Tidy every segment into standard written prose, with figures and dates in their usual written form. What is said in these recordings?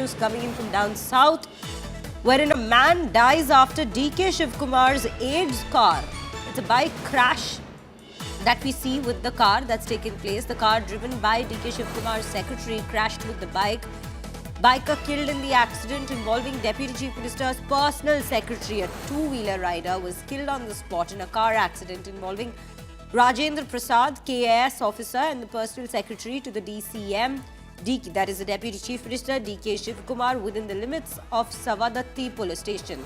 news coming in from down south, wherein a man dies after DK Shivkumar's aide's car. It's a bike crash that we see with the car that's taken place. The car driven by DK Shivkumar's secretary crashed with the bike. Biker killed in the accident involving Deputy Chief Minister's personal secretary. A two-wheeler rider was killed on the spot in a car accident involving Rajendra Prasad, KAS officer, and the personal secretary to the DCM, that is the Deputy Chief Minister, DK Shivkumar, within the limits of Savadatti police station.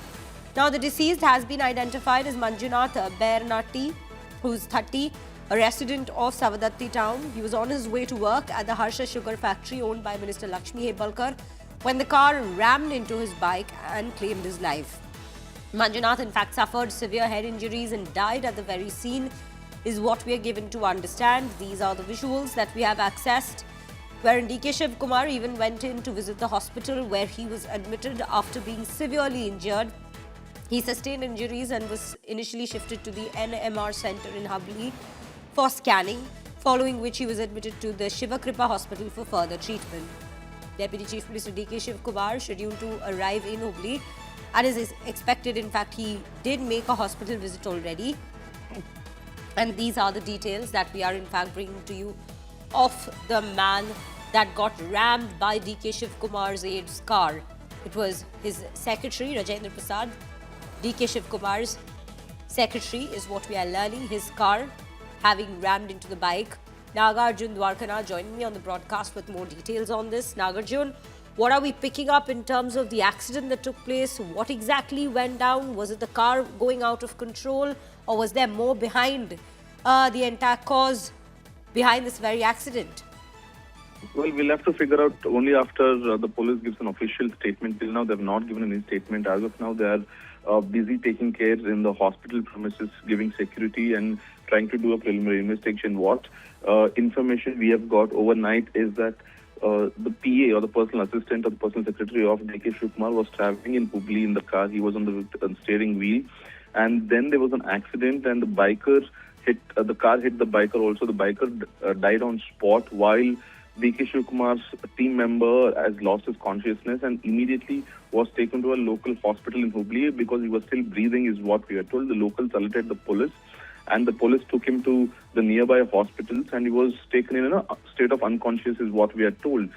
Now, the deceased has been identified as Manjunath Bairnati, who's 30, a resident of Savadatti town. He was on his way to work at the Harsha Sugar factory owned by Minister Lakshmi Hebbalkar when the car rammed into his bike and claimed his life. Manjunath, in fact, suffered severe head injuries and died at the very scene, is what we are given to understand. These are the visuals that we have accessed, wherein DK Shivkumar even went in to visit the hospital where he was admitted after being severely injured. He sustained injuries and was initially shifted to the NMR center in Hubli for scanning, following which he was admitted to the Shiva Kripa hospital for further treatment. Deputy Chief Minister DK Shivkumar scheduled to arrive in Hubli and is expected, in fact, he did make a hospital visit already. And these are the details that we are in fact bringing to you of the man that got rammed by DK Shivkumar's aide's car. It was his secretary, Rajendra Prasad. DK Shivkumar's secretary is what we are learning, his car having rammed into the bike. Nagarjun Dwarkana joining me on the broadcast with more details on this. Nagarjun, what are we picking up in terms of the accident that took place? What exactly went down? Was it the car going out of control, or was there more behind the entire cause behind this very accident? Well, we'll have to figure out only after the police gives an official statement. Till now, they have not given any statement. As of now, they are busy taking care in the hospital premises, giving security and trying to do a preliminary investigation. What information we have got overnight is that the PA, or the personal assistant or the personal secretary of DK Shivkumar, was traveling in Hubli in the car. He was on the steering wheel, and then there was an accident, and the biker hit the car hit the biker also. The biker died on spot, while DK Shivkumar's team member has lost his consciousness and immediately was taken to a local hospital in Hubli because he was still breathing, is what we are told. The locals alerted the police, and the police took him to the nearby hospitals, and he was taken in a state of unconscious, is what we are told.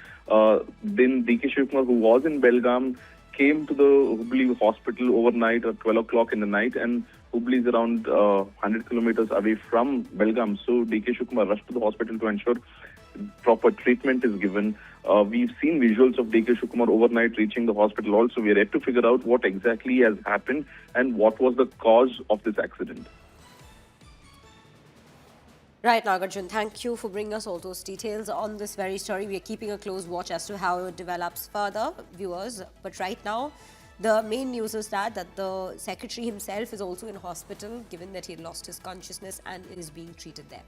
Then DK Shivkumar, who was in Belgaum, came to the Hubli hospital overnight at 12 o'clock in the night, and Hubli is around 100 kilometers away from Belgaum. So DK Shivkumar rushed to the hospital to ensure proper treatment is given. We've seen visuals of DK Shivkumar overnight reaching the hospital also. We are yet to figure out what exactly has happened and what was the cause of this accident. Right, Nagarjun, thank you for bringing us all those details on this very story. We are keeping a close watch as to how it develops further, viewers. But right now, the main news is that the secretary himself is also in hospital, given that he lost his consciousness and is being treated there.